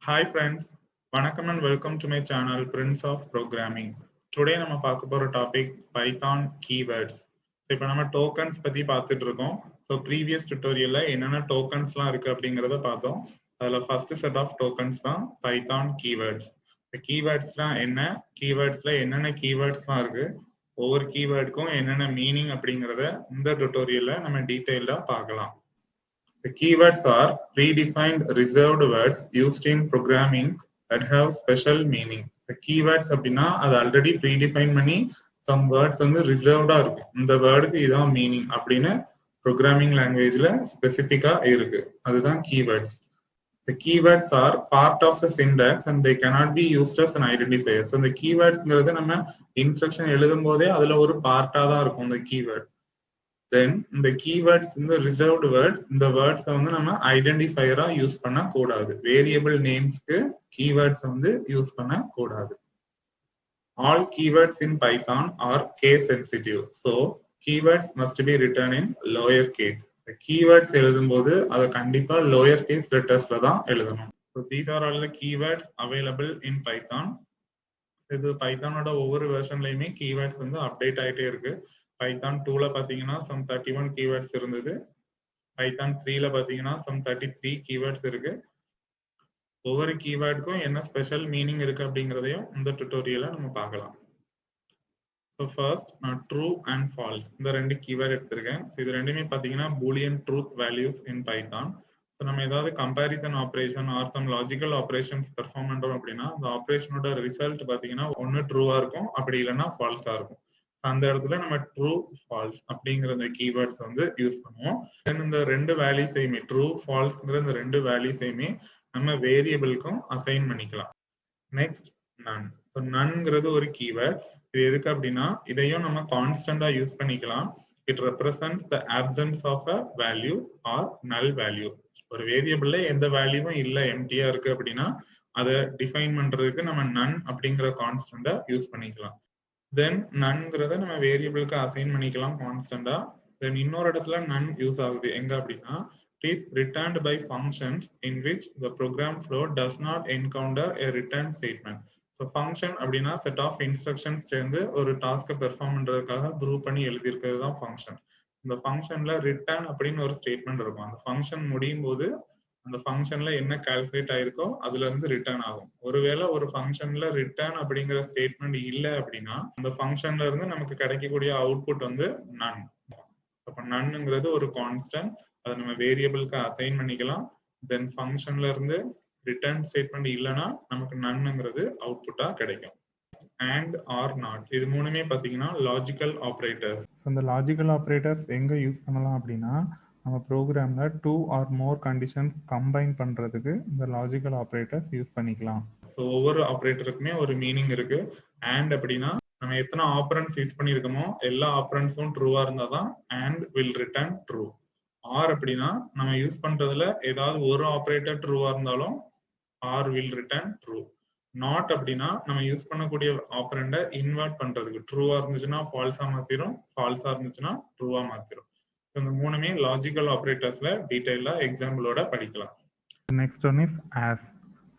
Hi friends, வணக்கம் and welcome to my channel Prince of Programming. Today நம்ம பார்க்க போற டாபிக் Python keywords. இப்போ நம்ம tokens பத்தி பார்த்துட்டு இருக்கோம். So previous tutorialல என்னென்ன tokensலாம் இருக்கு அப்படிங்கறத பார்த்தோம். அதுல first set of tokens தான் Python keywords. இந்த keywordsலாம் என்ன? Keywordsல என்னென்ன keywordsலாம் இருக்கு? ஒவ்வொரு keywordக்கும் என்னென்ன மீனிங் அப்படிங்கறத இந்த tutorialல நம்ம டீடைலா பார்க்கலாம். The keywords are predefined reserved words used in programming that have special meaning. The keywords அப்படின்னா அது ஆல்ரெடி ப்ரீடிஃபைன் பண்ணி some words வந்து ரிசர்வ்டா இருக்கும். இந்த வேர்டுக்கு இதான் மீனிங் அப்படின்னு ப்ரோக்ராமிங் லாங்குவேஜ்ல ஸ்பெசிஃபிக்கா இருக்கு. அதுதான் keywords. The keywords are part of the syntax and they cannot be used as an identifier. So the keywordsங்கிறது நம்ம இன்ஸ்ட்ரக்ஷன் எழுதும் போதே அதுல ஒரு பார்ட்டா தான் இருக்கும் இந்த keyword. Then இந்த keywords இந்த reserved words இந்த words வந்து நம்ம ஐடென்டிஃபையரா யூஸ் பண்ண கூடாது. வேரியபிள் நேம்ஸ்க்கு keywords வந்து யூஸ் பண்ண கூடாது. All keywords in Python are case sensitive. So keywords must be written in lower case. The keywords எழுதும்போது அதை கண்டிப்பா lower case lettersல தான் எழுதணும். So these are all the keywords available in Python. இது பைத்தானோட ஒவ்வொரு வெர்ஷன்லயுமே keywords வந்து அப்டேட் ஆயிட்டே இருக்கு. Python 2ல பாத்தீங்கன்னா some 31 keywords இருந்தது. Python 3ல பாத்தீங்கன்னா some 33 keywords இருக்கு. ஒவ்வொரு கீவேர்டுக்கும் என்ன ஸ்பெஷல் மீனிங் இருக்கு அப்படிங்கறதையும் இந்த டுட்டோரியல்ல நம்ம பார்க்கலாம். So first நான் true and false இந்த ரெண்டு கீவேர்ட் எடுத்திருக்கேன். இது ரெண்டுமே பாத்தீங்கன்னா boolean truth values in Python. So நம்ம ஏதாவது comparison operation or some logical operations perform பண்றோம் அப்படின்னா அந்த ஆபரேஷனோட ரிசல்ட் பாத்தீங்கன்னா ஒன்னு ட்ரூவா இருக்கும், அப்படி இல்லைன்னா ஃபால்ஸா இருக்கும். அந்த இடத்துல நம்ம ட்ரூ ஃபால்ஸ் அப்படிங்கிற இந்த கீவேர்ட்ஸ் வந்து யூஸ் பண்ணுவோம். இந்த ரெண்டு வேல்யூஸையுமே ட்ரூ ஃபால்ஸ்ங்கிற இந்த ரெண்டு வேல்யூஸையுமே நம்ம வேரியபிளுக்கும் அசைன் பண்ணிக்கலாம். Next none. ஸோ நன்ங்கிறது ஒரு கீவேர்ட். இது எதுக்கு அப்படின்னா இதையும் நம்ம கான்ஸ்டன்டா யூஸ் பண்ணிக்கலாம். It represents the absence of a value or null value. ஒரு வேரியபிள்ல எந்த வேல்யூவும் இல்லை, எம்டியா இருக்கு அப்படின்னா அதை டிஃபைன் பண்றதுக்கு நம்ம நன் அப்படிங்கிற கான்ஸ்டன்டா யூஸ் பண்ணிக்கலாம். தென் நன்ங்கிறத நம்ம வேரியபிளுக்கு அசைன் பண்ணிக்கலாம் கான்ஸ்டன்டா. தென் இன்னொரு இடத்துல நன் யூஸ் ஆகுது எங்க அப்படின்னா it is returned by functions in which the program flow does not encounter a return statement. So function அப்படின்னா set of instructions சேர்ந்து ஒரு டாஸ்கை பெர்ஃபார்ம் பண்றதுக்காக குரூப் பண்ணி எழுதி இருக்கிறது தான் ஃபங்க்ஷன். இந்த ஃபங்க்ஷன்ல ரிட்டர்ன் அப்படின்னு ஒரு ஸ்டேட்மெண்ட் இருக்கும். அந்த ஃபங்க்ஷன் முடியும் போது அந்த ஃபங்க்ஷன்ல என்ன கால்குலேட் ஆயிருக்கோ அதுல இருந்து ரிட்டர்ன் ஆகும். ஒருவேளை ஒரு ஃபங்க்ஷன்ல ரிட்டர்ன் அப்படிங்கிற ஸ்டேட்மெண்ட் இல்லை அப்படின்னா அந்த ஃபங்க்ஷன்ல இருந்து நமக்கு கிடைக்கக்கூடிய அவுட்புட் வந்து நன். அப்ப நன்னுங்கிறது ஒரு கான்ஸ்டன்ட், அதை நம்ம வேரியபிளுக்கு அசைன் பண்ணிக்கலாம். தென் ஃபங்க்ஷன்ல இருந்து ரிட்டர்ன் ஸ்டேட்மெண்ட் இல்லைன்னா நமக்கு நன்னுங்கிறது அவுட்புட்டா கிடைக்கும். அண்ட் ஆர் நாட் இது மூணுமே பாத்தீங்கன்னா லாஜிக்கல் ஆப்ரேட்டர்ஸ். இந்த லாஜிக்கல் ஆப்ரேட்டர்ஸ் எங்க யூஸ் பண்ணலாம் அப்படின்னா நம்ம ப்ரோக்ராம்ல 2 ஆர் மோர் கண்டிஷன்ஸ் கம்பைன் பண்றதுக்கு இந்த லாஜிக்கல் ஆப்ரேட்டர்ஸ் யூஸ் பண்ணிக்கலாம். ஸோ ஒவ்வொரு ஆப்ரேட்டருக்குமே ஒரு மீனிங் இருக்கு. அண்ட் அப்படின்னா நம்ம எத்தனை ஆப்பரன்ஸ் யூஸ் பண்ணியிருக்கோமோ எல்லா ஆப்பரன்ஸும் ட்ரூவா இருந்தாதான் and will return true. Or அப்படின்னா நம்ம யூஸ் பண்றதுல ஏதாவது ஒரு ஆப்ரேட்டர் ட்ரூவா இருந்தாலும் or will return true. Not அப்படின்னா நம்ம யூஸ் பண்ணக்கூடிய ஆப்பரண்ட இன்வெர்ட் பண்றதுக்கு ட்ரூவா இருந்துச்சுன்னா ஃபால்ஸா மாத்திரும், ஃபால்ஸா இருந்துச்சுன்னா ட்ரூவா மாத்திரும். இந்த மூணுமே லாஜிக்கல் ஆபரேட்டர்ஸ்ல டீடைலா எக்ஸாம்பிளோட படிக்கலாம். Next one is as.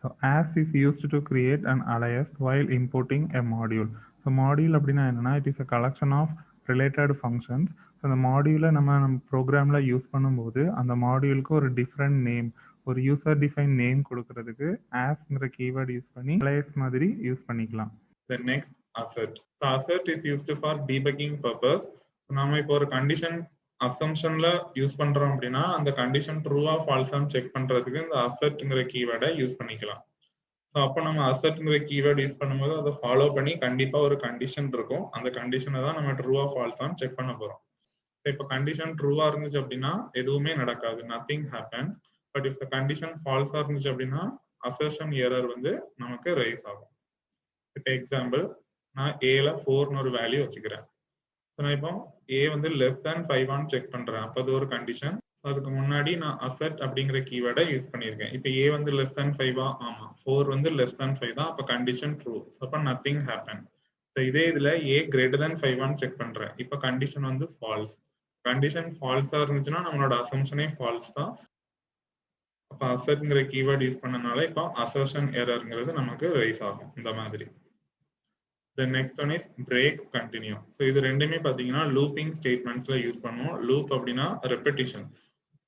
So as is used to create an alias while importing a module. So module அப்படின்னா என்னன்னா it is a collection of related functions. So அந்த மாடியூலை நம்ம ப்ரோக்ராம்ல யூஸ் பண்ணும்போது அந்த மாடியூலுக்கு ஒரு டிஃப்ரெண்ட் நேம், ஒரு யூசர் டிஃபைன் நேம் கொடுக்கறதுக்கு asங்கிற கீவேர்ட் யூஸ் பண்ணி alias மாதிரி யூஸ் பண்ணிக்கலாம். The next assert. So assert is used for debugging purpose. நாம இப்போ ஒரு கண்டிஷன் அசம்ஷன்ல யூஸ் பண்றோம் அப்படின்னா அந்த கண்டிஷன் ட்ரூவா ஃபால்ஸான்னு செக் பண்றதுக்கு இந்த அசர்ட்ங்கிற கீவேர்டை யூஸ் பண்ணிக்கலாம். ஸோ அப்போ நம்ம அசர்ட்ங்கிற கீவேர்டு யூஸ் பண்ணும்போது அதை ஃபாலோ பண்ணி கண்டிப்பா ஒரு கண்டிஷன் இருக்கும். அந்த கண்டிஷனை தான் நம்ம ட்ரூவா ஃபால்ஸான்னு செக் பண்ண போறோம். ஸோ இப்போ கண்டிஷன் ட்ரூவா இருந்துச்சு அப்படின்னா எதுவுமே நடக்காது, nothing happens. But if the condition ஃபால்ஸா இருந்துச்சு அப்படின்னா அசர்ஷன் எரர் வந்து நமக்கு ரைஸ் ஆகும். இப்போ எக்ஸாம்பிள் நான் ஏல 4ன்னு ஒரு வேல்யூ வச்சுக்கிறேன். நான் இப்போ ஏ வந்து லெஸ் தேன் 5 செக் பண்றேன். அப்போ அது ஒரு கண்டிஷன். அதுக்கு முன்னாடி நான் அசெட் அப்படிங்கிற கீவேர்டை யூஸ் பண்ணியிருக்கேன். இப்போ ஏ வந்து லெஸ் தேன் 5 ஆமா, 4 வந்து லெஸ் தேன் 5 தான். அப்போ கண்டிஷன் ட்ரூ. அப்போ நத்திங் ஹேப்பன். இதே இதுல ஏ கிரேட்டர் தேன் 5 செக் பண்றேன். இப்போ கண்டிஷன் வந்து ஃபால்ஸ். கண்டிஷன் ஃபால்ஸா இருந்துச்சுன்னா நம்மளோட அசம்ஷனே ஃபால்ஸ் தான். அப்போ அசர்ட்ங்கிற கீவேர்ட் யூஸ் பண்ணனால இப்போ அசர்ஷன் எரர்ங்கிறது நமக்கு ரைஸ் ஆகும் இந்த மாதிரி. The next one is break continue. So இது ரெண்டுமே பாத்தீங்கன்னா லூப்பிங் ஸ்டேட்மெண்ட்ஸ்ல யூஸ் பண்ணுவோம். லூப் அப்படின்னா ரெப்பிட்டிஷன்.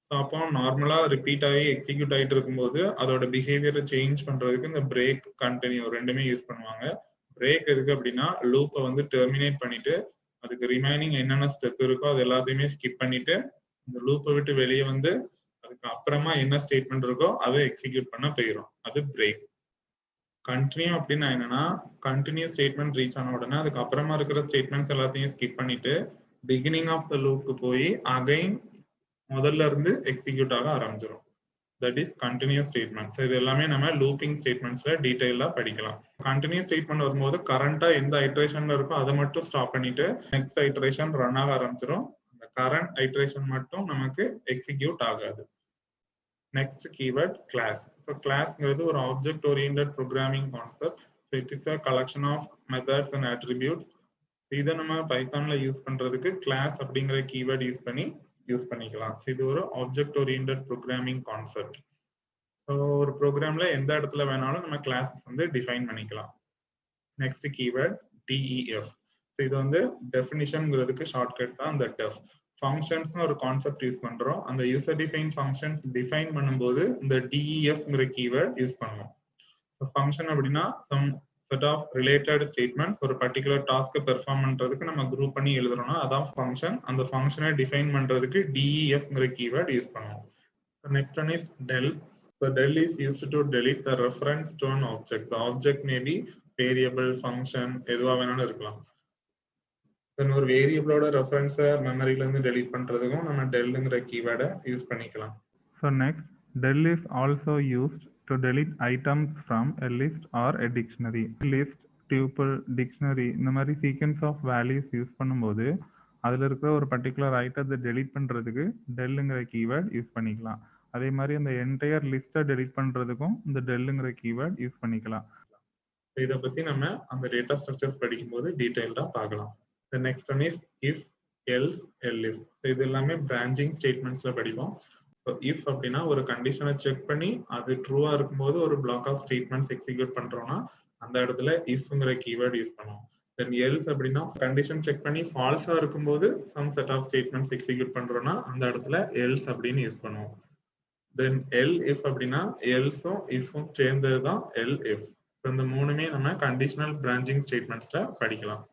ஸோ அப்போ நார்மலா ரிப்பீட் ஆகி எக்ஸிக்யூட் ஆகிட்டு இருக்கும்போது அதோட பிஹேவியரை சேஞ்ச் பண்றதுக்கு இந்த பிரேக் கண்டினியூ ரெண்டுமே யூஸ் பண்ணுவாங்க. பிரேக் எதுக்கு அப்படின்னா லூப்பை வந்து டெர்மினேட் பண்ணிட்டு அதுக்கு ரிமைனிங் என்னென்ன ஸ்டெப் இருக்கோ அது எல்லாத்தையுமே ஸ்கிப் பண்ணிட்டு இந்த லூப்பை விட்டு வெளியே வந்து அதுக்கு அப்புறமா என்ன ஸ்டேட்மெண்ட் இருக்கோ அதை எக்ஸிக்யூட் பண்ண போயிடும். அது பிரேக். கண்டினியூ அப்படின்னா என்னன்னா கண்டினியூ ஸ்டேட்மெண்ட் ரீச் ஆன உடனே அதுக்கு அப்புறமா இருக்கிற ஸ்டேட்மெண்ட்ஸ் எல்லாத்தையும் ஸ்கிப் பண்ணிட்டு பிகினிங் ஆஃப் த லூப்க்கு போய் அகைன் முதல்ல இருந்து எக்ஸிக்யூட் ஆக ஆரம்பிச்சிடும். That is continues statements. இது எல்லாமே நம்ம லூப்பிங் ஸ்டேட்மெண்ட்ஸ்ல டீடைலா படிக்கலாம். கண்டினியூஸ் ஸ்டேட்மெண்ட் வரும்போது கரண்டா எந்த ஐட்ரேஷன்ல இருக்கோ அதை மட்டும் ஸ்டாப் பண்ணிட்டு நெக்ஸ்ட் ஐட்ரேஷன் ரன் ஆக ஆரம்பிச்சிடும். அந்த கரண்ட் ஐட்ரேஷன் மட்டும் நமக்கு எக்ஸிக்யூட் ஆகாது. Next keyword class. ஸோ கிளாஸ்ங்கிறது ஒரு object oriented programming concept. So it is a collection of methods and attributes. இதை நம்ம பைத்தான்ல யூஸ் பண்றதுக்கு கிளாஸ் அப்படிங்கிற கீவேர்ட் யூஸ் பண்ணிக்கலாம். இது ஒரு object oriented programming concept. So ஒரு ப்ரோக்ராம்ல எந்த இடத்துல வேணாலும் நம்ம கிளாஸஸ் வந்து டிஃபைன் பண்ணிக்கலாம். Next keyword DEF. இது வந்து டெஃபினிஷன்ங்கிறதுக்கு ஷார்ட்கட் தான் இந்த டெஃப். ஃபங்க்ஷன்ஸ்னு ஒரு கான்செப்ட் யூஸ் பண்றோம். அந்த யூசர் டிஃபைன் ஃபங்க்ஷன்ஸ் டிஃபைன் பண்ணும்போது இந்த DEFங்கிற கீவேர்ட் யூஸ் பண்ணுவோம். ஃபங்க்ஷன் அப்படின்னா some set of related statement ஒரு பர்டிகுலர் டாஸ்க்கை பெர்ஃபார்ம் பண்றதுக்கு நம்ம குரூப் பண்ணி எழுதுறோம்னா அதான் ஃபங்க்ஷன். அந்த ஃபங்க்ஷனை டிஃபைன் பண்றதுக்கு DEFங்கிற கீவேர்ட் யூஸ் பண்ணுவோம். Next one is del. So del is used to delete the reference to an object. The object may be variable, function, எதுவா வேணாலும் இருக்கலாம். தென் ஒரு வேரியபிளோட ரெஃபரன்ஸை மெமரியில இருந்து டெலீட் பண்றதுக்கும் நம்ம டெல்ங்கிற கீவேர்டை யூஸ் பண்ணிக்கலாம். So next, del is also used to delete items from a list or a dictionary. List, tuple, dictionary இந்த மாதிரி சீக்வன்ஸ் ஆஃப் வேல்யூஸ் யூஸ் பண்ணும்போது அதில் இருக்கிற ஒரு பர்டிகுலர் ஐட்டத்தை டெலீட் பண்ணுறதுக்கு டெல்லுங்கிற கீவேர்ட் யூஸ் பண்ணிக்கலாம். அதே மாதிரி அந்த என்டையர் லிஸ்ட்டை டெலீட் பண்ணுறதுக்கும் இந்த டெல்லுங்கிற கீவேர்ட் யூஸ் பண்ணிக்கலாம். இதை பற்றி நம்ம அந்த டேட்டா ஸ்ட்ரக்சர்ஸ் படிக்கும்போது டீட்டெயில்டாக பார்க்கலாம். The next one is if, else, elif. இது எல்லாமே பிரான்ச்சிங் ஸ்டேட்மெண்ட்ஸ்ல படிப்போம். ஸோ இஃப் அப்படின்னா ஒரு கண்டிஷனை செக் பண்ணி அது ட்ரூவா இருக்கும்போது ஒரு பிளாக் ஆஃப் ஸ்டேட்மெண்ட்ஸ் எக்ஸிக்யூட் பண்றோம்னா அந்த இடத்துல இஃப்ங்கிற கீவேர்ட் யூஸ் பண்ணுவோம். தென் எல்ஸ் அப்படின்னா கண்டிஷன் செக் பண்ணி ஃபால்ஸா இருக்கும்போது some set of statements execute பண்றோம்னா அந்த இடத்துல எல்ஸ் அப்படின்னு யூஸ் பண்ணுவோம். தென் எல் இஃப் அப்படின்னா எல்ஸும் இஃப்பும் சேர்ந்தது தான் எல் இஃப். இந்த மூணுமே நம்ம கண்டிஷனல் பிரான்ச்சிங் ஸ்டேட்மெண்ட்ஸ்ல படிக்கலாம்.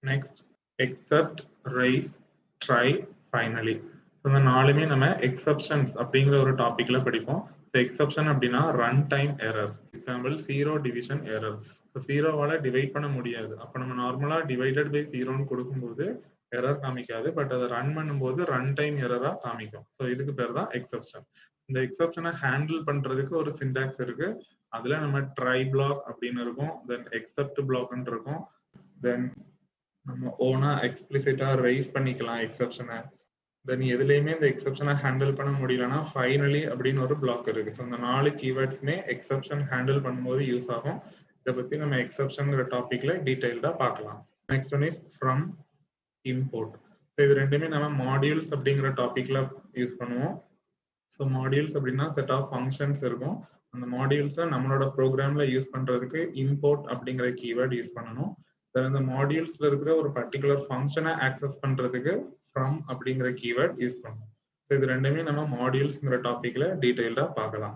Next accept, rice, try, finally. இந்த நாலுமே நம்ம எக்ஸப்ஷன்ஸ் அப்படிங்கிற ஒரு டாபிக்ல படிப்போம். எக்ஸப்ஷன் அப்படின்னா run time error. Example 0 division error. ஜீரோவால டிவைட் பண்ண முடியாது. அப்போ நம்ம நார்மலா டிவைடட் பை 0ன்னு கொடுக்கும்போது எரர் காமிக்காது. பட் அதை ரன் பண்ணும்போது ரன் டைம் எரரா காமிக்கும். ஸோ இதுக்கு பேர் தான் எக்ஸப்ஷன். இந்த எக்ஸப்ஷனை ஹேண்டில் பண்றதுக்கு ஒரு சின்டாக்ஸ் இருக்கு. அதுல நம்ம ட்ரை பிளாக் அப்படின்னு இருக்கும். தென் எக்ஸப்ட் பிளாக்ன்னு இருக்கும். தென் நம்ம ஓனா எக்ஸ்பிளிசிட்டா ரைஸ் பண்ணிக்கலாம் எக்ஸப்ஷனை. தென் எதுலையுமே இந்த எக்ஸப்ஷனை ஹேண்டில் பண்ண முடியலன்னா ஃபைனலி அப்படின்னு ஒரு பிளாக் இருக்கு. ஸோ இந்த 4 கீவேர்ட்ஸ்மே எக்ஸப்ஷன் ஹேண்டில் பண்ணும்போது யூஸ் ஆகும். இதை பத்தி நம்ம எக்ஸப்ஷன்ங்கிற டாபிக்ல டீடைல்டா பார்க்கலாம். Next one is from, import. So இது ரெண்டுமே நம்ம மாடியூல்ஸ் அப்படிங்கிற டாபிக்ல யூஸ் பண்ணுவோம். ஸோ மாடியூல்ஸ் அப்படின்னா செட் ஆஃப் ஃபங்க்ஷன்ஸ் இருக்கும். அந்த மாடியூல்ஸை நம்மளோட ப்ரோக்ராம்ல யூஸ் பண்றதுக்கு இம்போர்ட் அப்படிங்கிற கீவேர்ட் யூஸ் பண்ணணும். இந்த மாடியூல்ஸ்ல இருக்கிற ஒரு பர்டிகுலர் ஃபங்க்ஷனை ஆக்சஸ் பண்றதுக்கு ஃப்ரம் அப்படிங்கிற கீவேர்ட் யூஸ் பண்ணுவோம். இது ரெண்டுமே நம்ம மாடியூல்ஸ்ங்கிற டாபிக்ல டீடைல்டா பார்க்கலாம்.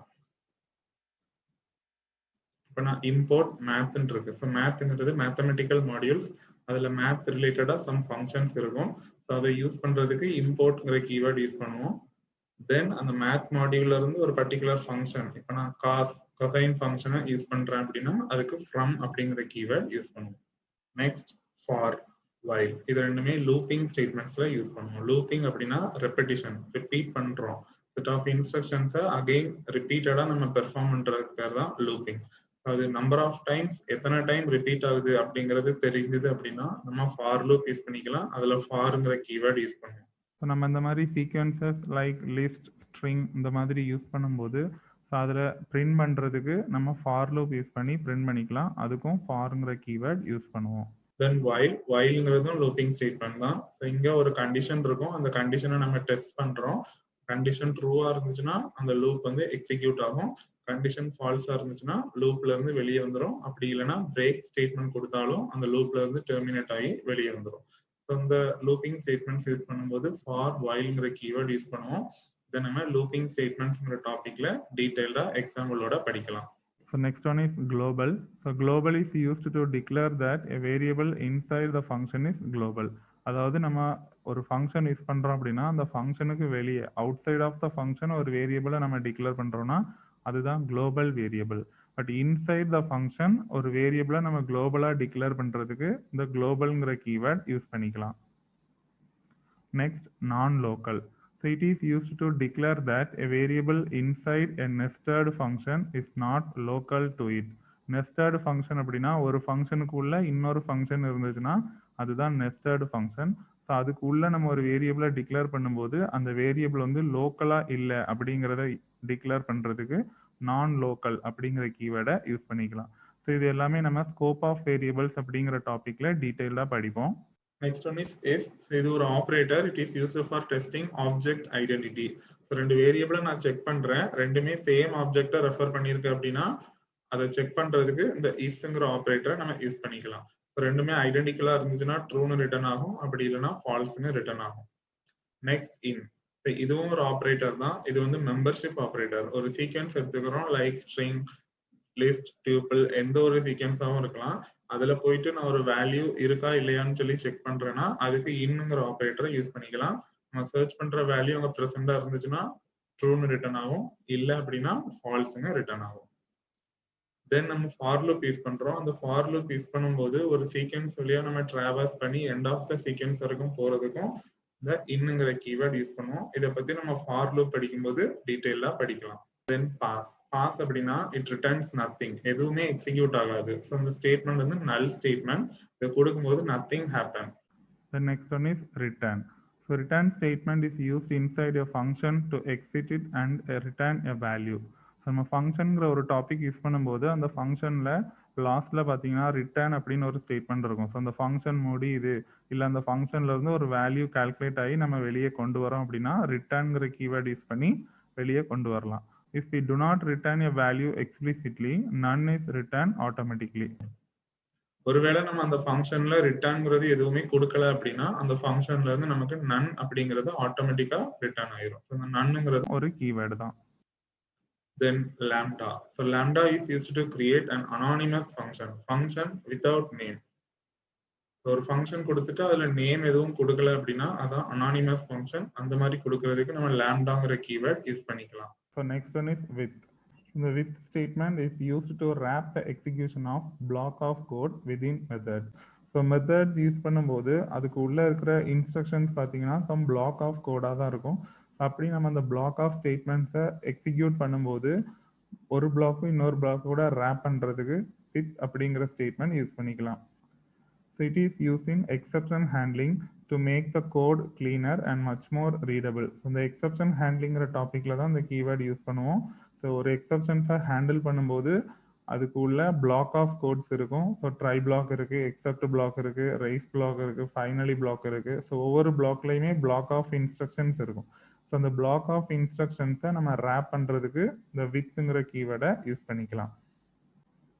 இப்போ நான் இம்போர்ட் மேத்ன்னு இருக்கு. ஸோ மேத்ங்கிறது மேத்தமெட்டிக்கல் மாடியூல்ஸ். அதுல மேத் ரிலேட்டடா சம் ஃபங்க்ஷன்ஸ் இருக்கும். ஸோ அதை யூஸ் பண்றதுக்கு இம்போர்ட்ங்கிற கீவேர்ட் யூஸ் பண்ணுவோம். தென் அந்த மேத் மாடியூல்ல இருந்து ஒரு பர்டிகுலர் ஃபங்க்ஷன், இப்போ நான் கொசைன் ஃபங்க்ஷனை யூஸ் பண்றேன் அப்படின்னா அதுக்கு ஃப்ரம் அப்படிங்கிற கீவேர்ட் யூஸ் பண்ணுவோம். Next for, while. இது ரெண்டுமே லூப்பிங் ஸ்டேட்மெண்ட்ஸ்ல யூஸ் பண்ணுவோம். லூப்பிங் அப்படின்னா ரெப்பிட்டிஷன், ரிப்பீட் பண்றோம். செட் ஆஃப் இன்ஸ்ட்ரக்ஷன்ஸை அகைன் ரிப்பீட்டடா நம்ம பெர்ஃபார்ம் பண்றதுக்கு பேர் தான் லூப்பிங். அது நம்பர் ஆஃப் டைம்ஸ் எத்தனை டைம் ரிப்பீட் ஆகுது அப்படிங்கிறது தெரிஞ்சது அப்படின்னா நம்ம ஃபார் லூப் யூஸ் பண்ணிக்கலாம். அதுல ஃபார்ங்கிற கீவேர்ட் யூஸ் பண்ணுவோம். ஸோ நம்ம இந்த மாதிரி சீக்வன்சஸ் லைக் லிஸ்ட், ஸ்ட்ரிங் இந்த மாதிரி யூஸ் பண்ணும்போது ஸோ அதில் பிரிண்ட் பண்ணுறதுக்கு நம்ம ஃபார் லூப் யூஸ் பண்ணி பிரிண்ட் பண்ணிக்கலாம். அதுக்கும் ஃபார்ங்கிற கீவேர்ட் யூஸ் பண்ணுவோம். தென் வைல்ங்கிறதும் லூப்பிங் ஸ்டேட்மெண்ட் தான். ஸோ இங்கே ஒரு கண்டிஷன் இருக்கும். அந்த கண்டிஷனை நம்ம டெஸ்ட் பண்றோம். கண்டிஷன் ட்ரூவா இருந்துச்சுன்னா அந்த லூப் வந்து எக்ஸிக்யூட் ஆகும். கண்டிஷன் ஃபால்ஸா இருந்துச்சுன்னா லூப்ல இருந்து வெளியே வந்துடும். அப்படி இல்லைன்னா பிரேக் ஸ்டேட்மெண்ட் கொடுத்தாலும் அந்த லூப்ல இருந்து டெர்மினேட் ஆகி வெளியே வந்துடும். ஸோ இந்த லூப்பிங் ஸ்டேட்மெண்ட்ஸ் யூஸ் பண்ணும்போது ஃபார் வைல்ங்கிற கீவேர்ட் யூஸ் பண்ணுவோம். இதை நம்ம லூப்பிங் ஸ்டேட்மெண்ட்ஸ்ங்கிற டாபிக்ல டீடைல்டா எக்ஸாம்பிளோட படிக்கலாம். So next one is global. So global is used to declare that a variable inside the function is global. அதாவது நம்ம ஒரு ஃபங்க்ஷன் யூஸ் பண்றோம் அப்படின்னா அந்த ஃபங்க்ஷனுக்கு வெளியே outside of the function ஒரு வேரியபிளை நம்ம டிக்ளேர் பண்றோம்னா அதுதான் global variable. But inside the function ஒரு வேரியபிளை நம்ம குளோபலா டிக்ளேர் பண்றதுக்கு இந்த குளோபல்ங்கிற கீவேர்ட் யூஸ் பண்ணிக்கலாம். Next, non-local. So it is used to declare that a variable inside a nested function is not local to it. Nested function அப்படின்னா ஒரு ஃபங்க்ஷனுக்குள்ள இன்னொரு ஃபங்க்ஷன் இருந்துச்சுன்னா அதுதான் நெஸ்டட் ஃபங்க்ஷன். ஸோ அதுக்குள்ள நம்ம ஒரு வேரியபிளை டிக்ளேர் பண்ணும்போது அந்த வேரியபிள் வந்து லோக்கலா இல்லை அப்படிங்கிறத டிக்ளேர் பண்றதுக்கு நான் லோக்கல் அப்படிங்கிற கீவேர்டை யூஸ் பண்ணிக்கலாம். ஸோ இது எல்லாமே நம்ம ஸ்கோப் ஆஃப் வேரியபிள்ஸ் அப்படிங்கிற டாபிக்ல டீட்டெயிலாக படிப்போம். Next one is S. இது ஒரு operator. It is used for testing object identity. So ரெண்டு வேரியபிளை நான் செக் பண்றேன், ரெண்டுமே சேம் ஆப்ஜெக்டை ரெஃபர் பண்ணியிருக்கு அப்படின்னா அதை செக் பண்றதுக்கு இந்த இஸ்ங்கிற ஆப்ரேட்டரை நம்ம யூஸ் பண்ணிக்கலாம். ஸோ ரெண்டுமே ஐடென்டிக்கலா இருந்துச்சுன்னா ட்ரூன்னு ரிட்டர்ன் ஆகும், அப்படி இல்லைன்னா ஃபால்ஸ்ன்னு ரிட்டர்ன் ஆகும். Next in. இதுவும் ஒரு ஆப்ரேட்டர் தான். இது வந்து மெம்பர்ஷிப் ஆப்ரேட்டர். ஒரு சீக்வன்ஸ் எடுத்துக்கிறோம், லைக் ஸ்ட்ரிங், லிஸ்ட், டியூபிள், எந்த ஒரு சீக்வன்ஸாகவும் இருக்கலாம். அதுல போயிட்டு நான் ஒரு வேல்யூ இருக்கா இல்லையான்னு சொல்லி செக் பண்றேன்னா அதுக்கு இன்னுங்கிற ஆப்ரேட்டரை யூஸ் பண்ணிக்கலாம். நம்ம சர்ச் பண்ற வேல்யூ அங்க ப்ரெசென்டா இருந்துச்சுன்னா ட்ரூன்னு ரிட்டர்ன் ஆகும், இல்லை அப்படின்னா ஃபால்ஸுங்க ரிட்டர்ன் ஆகும். தென் நம்ம ஃபார் லூப் யூஸ் பண்றோம். அந்த ஃபார் லூப் யூஸ் பண்ணும்போது ஒரு சீக்வன்ஸ் வழியா நம்ம டிராவர்ஸ் பண்ணி எண்ட் ஆஃப் த சீக்வன்ஸ் வரைக்கும் போறதுக்கும் இந்த இன்னுங்கிற கீவேர்ட் யூஸ் பண்ணுவோம். இதை பத்தி நம்ம ஃபார் லூப் படிக்கும்போது டீட்டெயிலா படிக்கலாம். தென் பாஸ். பாஸ் அப்படின்னா இட் ரிட்டர்ன்ஸ் நத்திங், எதுவுமே எக்ஸிக்யூட் ஆகாது. ஸோ இந்த ஸ்டேட்மெண்ட் வந்து நல் ஸ்டேட்மெண்ட். இதை கொடுக்கும்போது nothing happen. The next one is return. So return statement is used inside a function to exit it and return a value. So நம்ம ஃபங்க்ஷனுங்கிற ஒரு டாபிக் யூஸ் பண்ணும்போது அந்த ஃபங்க்ஷனில் லாஸ்ட்டில் பார்த்தீங்கன்னா ரிட்டர்ன் அப்படின்னு ஒரு ஸ்டேட்மெண்ட் இருக்கும். ஸோ அந்த ஃபங்க்ஷன் முடியுது இல்லை அந்த ஃபங்க்ஷன்ல இருந்து ஒரு வேல்யூ கால்குலேட் ஆகி நம்ம வெளியே கொண்டு வரோம் அப்படின்னா ரிட்டர்ன்ங்கிற கீவேர்ட் யூஸ் பண்ணி வெளியே கொண்டு வரலாம். If we do not return a value explicitly, none is returned automatically. ஒருவேளை நம்ம அந்த ஃபங்க்ஷன்ல ரிட்டர்ன்ங்கிறது எதுவுமே கொடுக்கல அப்படின்னா அந்த ஃபங்க்ஷன்ல இருந்து நமக்கு நன் அப்படிங்கிறது ஆட்டோமேட்டிக்கா ரிட்டர்ன் ஆயிரும். ஸோ அந்த நன்னுங்கிறது ஒரு கீவேர்டு தான். Then lambda. So lambda is used to create an anonymous function without name. ஒரு ஃபங்க்ஷன் கொடுத்துட்டு அதுல நேம் எதுவும் கொடுக்கல அப்படின்னா அதான் அனானிமஸ் ஃபங்க்ஷன். அந்த மாதிரி கொடுக்கறதுக்கு நம்ம lambdaங்கிற கீவேர்ட் யூஸ் பண்ணிக்கலாம். So next one is with. The with statement is used to wrap the execution of block of code within methods. So methods use பண்ணும்போது அதுக்கு உள்ள இருக்கிற இன்ஸ்ட்ரக்ஷன்ஸ் பார்த்தீங்கன்னா சம் பிளாக் ஆஃப் கோடாக தான் இருக்கும். அப்படி நம்ம அந்த பிளாக் ஆஃப் ஸ்டேட்மெண்ட்ஸை எக்ஸிக்யூட் பண்ணும்போது ஒரு பிளாக்கும் இன்னொரு பிளாக் கூட ரேப் பண்ணுறதுக்கு வித் அப்படிங்கிற ஸ்டேட்மெண்ட் யூஸ் பண்ணிக்கலாம். So it is used in exception handling to make the code cleaner and much more readable. So இந்த exception handlingங்கிற டாபிக்ல தான் இந்த கீவேர்ட் யூஸ் பண்ணுவோம். ஸோ ஒரு எக்ஸப்ஷன்ஸை ஹேண்டில் பண்ணும்போது அதுக்கு உள்ள பிளாக் ஆஃப் கோட்ஸ் இருக்கும். ஸோ ட்ரை பிளாக் இருக்கு, எக்ஸப்ட் பிளாக் இருக்கு, ரைஸ் பிளாக் இருக்கு, ஃபைனலி பிளாக் இருக்கு. ஸோ ஒவ்வொரு பிளாக்லையுமே பிளாக் ஆஃப் இன்ஸ்ட்ரக்ஷன்ஸ் இருக்கும். ஸோ அந்த பிளாக் ஆஃப் இன்ஸ்ட்ரக்ஷன்ஸை நம்ம ரேப் பண்றதுக்கு இந்த வித்ங்கிற கீவேர்டை யூஸ் பண்ணிக்கலாம்.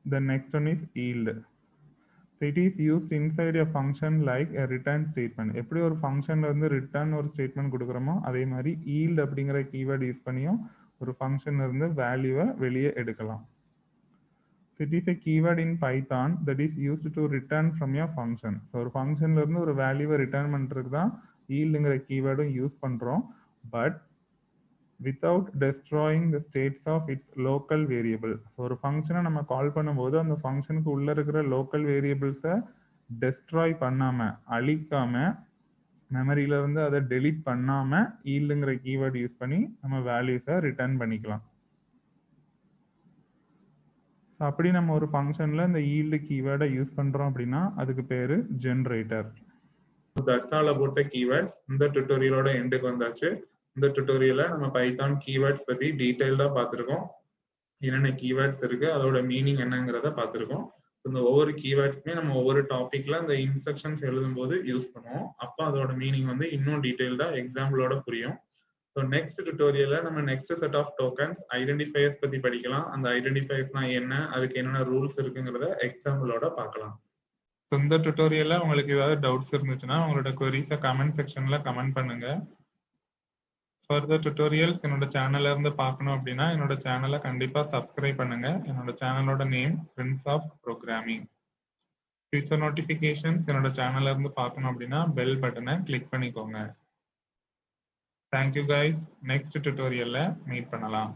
The next one is yield. So it is used inside a function like a return statement. எப்படி ஒரு ஃபங்க்ஷன்ல இருந்து ரிட்டர்ன் ஒரு ஸ்டேட்மெண்ட் கொடுக்குறோமோ அதே மாதிரி yield அப்படிங்கிற கீவேர்ட் யூஸ் பண்ணியும் ஒரு ஃபங்க்ஷன்ல இருந்து வேல்யூவை வெளியே எடுக்கலாம். It is a keyword in Python that is used to return from a function. So ஒரு ஃபங்க்ஷன்ல இருந்து ஒரு வேல்யூவை ரிட்டர்ன் பண்றதுக்கு தான் yieldங்கிற கீவேர்டும் யூஸ் பண்றோம். But without destroying the states of its local variable. ஒரு ஃபங்க்ஷனை நம்ம கால் பண்ணும்போது அந்த ஃபங்க்ஷனுக்கு உள்ள இருக்கிற லோக்கல் வேரியபிள்ஸை டெஸ்ட்ராய் பண்ணாம அழிக்காம மெமரியில இருந்து அதை டெலீட் பண்ணாம ஈல்டுங்கிற கீவேர்ட் யூஸ் பண்ணி நம்ம வேல்யூஸை ரிட்டர்ன் பண்ணிக்கலாம். அப்படி நம்ம ஒரு ஃபங்க்ஷன்ல இந்த ஈல்டு கீவேர்டை யூஸ் பண்றோம் அப்படின்னா அதுக்கு பேரு generator. That's all about the keywords. இந்த டுட்டோரியலோட எண்டுக்கு வந்தாச்சு. இந்த டுட்டோரியல்ல நம்ம பைத்தான் கீவேர்ட்ஸ் பத்தி டீடைல்டா பார்த்திருக்கோம். என்னென்ன கீவேர்ட்ஸ் இருக்கு, அதோட மீனிங் என்னங்கிறத பார்த்திருக்கோம். இந்த ஒவ்வொரு கீவேர்ட்ஸ்மே நம்ம ஒவ்வொரு டாபிக்ல அந்த இன்ஸ்ட்ரக்ஷன்ஸ் எழுதும் போது யூஸ் பண்ணுவோம். அப்போ அதோட மீனிங் வந்து இன்னும் டீடைல்டா எக்ஸாம்பிளோட புரியும். ஸோ நெக்ஸ்ட் டுட்டோரியல்ல நம்ம next set of tokens identifiers பத்தி படிக்கலாம். அந்த ஐடென்டிஃபையர்ஸ்னா என்ன, அதுக்கு என்னென்ன ரூல்ஸ் இருக்குங்கிறத எக்ஸாம்பிளோட பார்க்கலாம். ஸோ இந்த டுட்டோரியல்ல உங்களுக்கு ஏதாவது டவுட்ஸ் இருந்துச்சுன்னா உங்களோட queries கமெண்ட் செக்ஷன்ல கமெண்ட் பண்ணுங்க. ஃபர்தர் டுட்டோரியல்ஸ் என்னோட சேனல்ல இருந்து பார்க்கணும் அப்படின்னா என்னோட சேனலை கண்டிப்பா சப்ஸ்கிரைப் பண்ணுங்க. என்னோட சேனலோட name prince of programming. Future notifications என்னோட சேனல்ல இருந்து பார்க்கணும் அப்படின்னா பெல் பட்டனை கிளிக் பண்ணிக்கோங்க. Thank you guys. நெக்ஸ்ட் டுட்டோரியல்ல மீட் பண்ணலாம்.